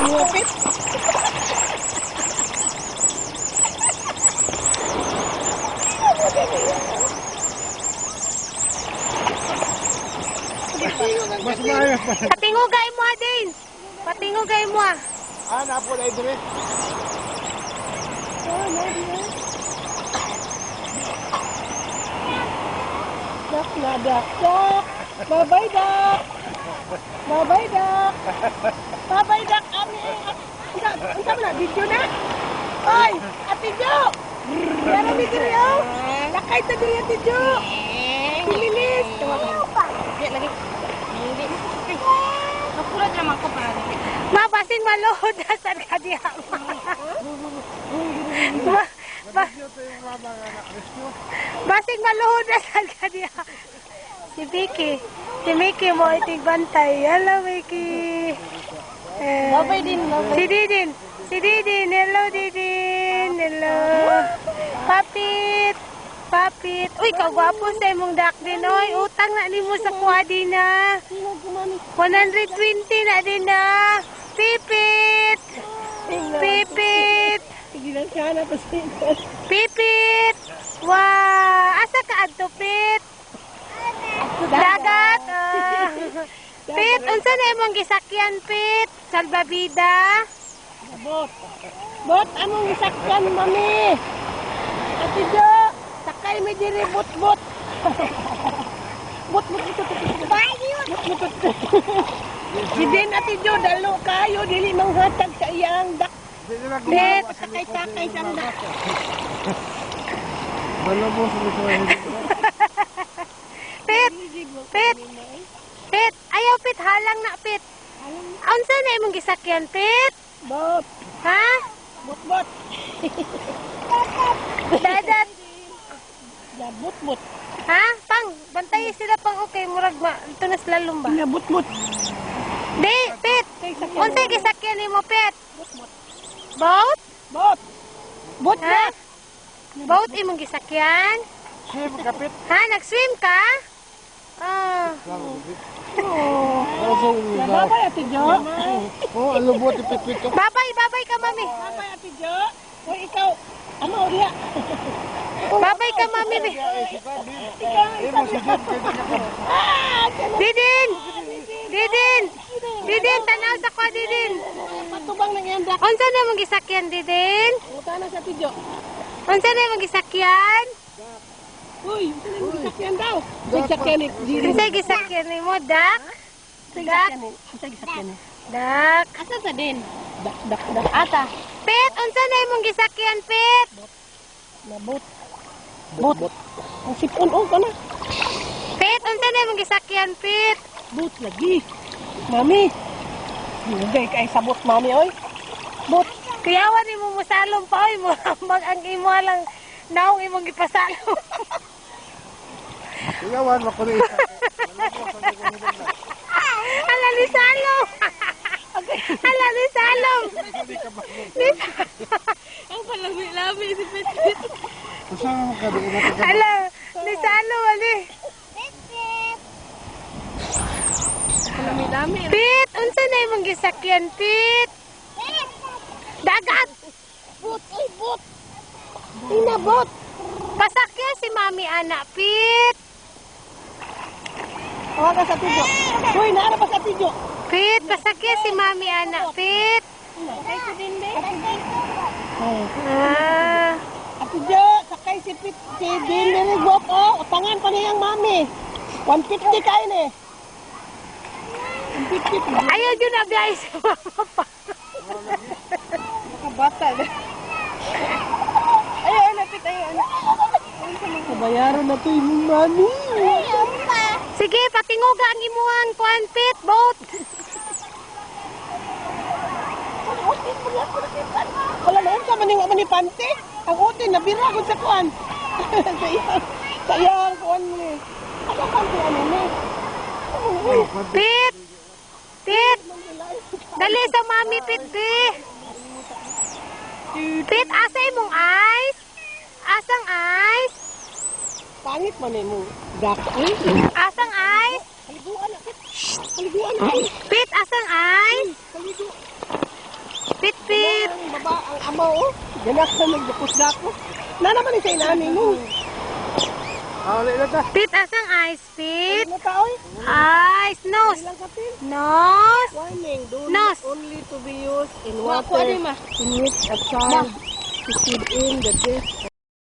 Lumapit. Mas maayos pa. Patingugay mo din. Patingugay mo. Ah, napo na ito rin. Dak na dak. Dak. Babay dak. Babay dak. Babay dak kami. Unsa man na video na? Oy, Ate Jo. Pero video yo. Lakay ta diri Ate Jo. Pililis. Hindi lagi. Hindi. Nakulat naman ko para dito. Mabasing maluhod na sa kadiha. Basing maluhod na sa kadiha. Si Vicky. Si Mickey mo itigbantay. Hello, Vicky. Babay din. Si Didin. Si Didin. Hello, Didin. Hello. Papit. Papit. Uy, kagwapo sa imong dak din. Oy, utang na ni mo sa kuwadi na. 120 na din na. Pipit. Pipit. Sige lang sana pasikat. Pipit. Wow. Asa ka adto, Pit? Dagat. Pit, unsa na imong gisakyan, Pit? Salbabida. Bot. Bot, among isakyan, mami. Ate Jo, sakay mi diri bot-bot. Bot-bot ito. Bot-bot. Si din Ate Jo, dalo kayo, dili manghatag sa iyang dak. Pit. Sakay-sakay sa dak. Balabo sa likuan. Pit. Pit. Pit. Ayaw, Pit. Halang na, Pit. Unsa na imong gisakyan, Pit? Bot. Ha? Bot-bot. Dadat. Ya, bot-bot. Ha? Pang, bantayin sila pang okay. Murag ma. Ito na slalom ba? Ya, bot-bot. Di, Pit. Unsa gisakyan nimo, Pit? Boat? Bot. Bot Ha? Boat imong gisakyan? Sim, kapit. Ha? Nag-swim ka? Ah. Oh. Ya, babay Ate Jo. Oh, ang lubot ipit-pit ka. Babay, babay ka, mami. Babay Ate Jo. Hoy, ikaw. Amaw diha. Babay ka, mami. Imo si Jun, pwede ka pa. Didin! Didin! Didin, tanaw sa kwa, Didin. Patubang nang iyang dak. Unsa na mong gisakyan, Didin? Utana sa Ate Jo. Unsa na mong gisakyan? Uy, sakyan daw. Sakyan ni. Unsa gisakyan nimo, Dak? Dak? Sakyan ni. Dak. Asa sa din? Dak. Ata. Pet, unsa na imong gisakyan, Pet? Nabot. Bot. Ang sipon o kana. Pet, unsa na imong gisakyan, Pet? Bot lagi. Mami. Hindi kay sabot mami oy. Bot. Kuyawan nimo musalom pa oy, mag ang imo lang naong imong gipasalom. Iyawan, makulit. Ala ni salom. Ala ni salom. Ang palami-lami si Pit. Kusang mo ka di na taga. Ala, ni salom ali. Palami-lami. Pit, unsa na imong gisakyan, Pit? Dagat. Bot oy bot. Inabot. Pasakyan si Mami anak, Pit. Tawagan sa Ate Jo. Uy, naara pa sa Ate Jo. Pit, pasakyan si Mami anak, Pit. Kay ko din be. Ah, Ate Jo, sakay si Pit. Si Dinner Bot o. Utangan pa niyang mami. 150 kayo ni. 150. ayaw dyan na biyay si Mama pa. Nakabata be. Ay, lapit ay. Kabayaran na to yung mami. Sige, patinguga ang imuhang kuan, Pit, boat. Wala na yun sa maning manipante. Ang utin, nabira ko sa kuan. Sayang kuan mo eh. Ano pante ano ni? Pit! Pit! Dali sa Mami, Pit, be. Pit, asa imong ice? Asang ice? Pangit man eh mo. Dak. Asang ice? Paliguan na. Paliguan na. Pit, asang ice? Paligo. Pit-pit. Ang baba, ang amaw, oh. Ganak na nagdakos-dakos. Na naman yung sa inani mo. Ulit na ta. Pit, asang ice, Pit? Ano ka, oy? Ice, nose. Ilang kapil? Nose. Warning, do Nose. not only to be used in Wako, water ano, ma? in which a child is within the breast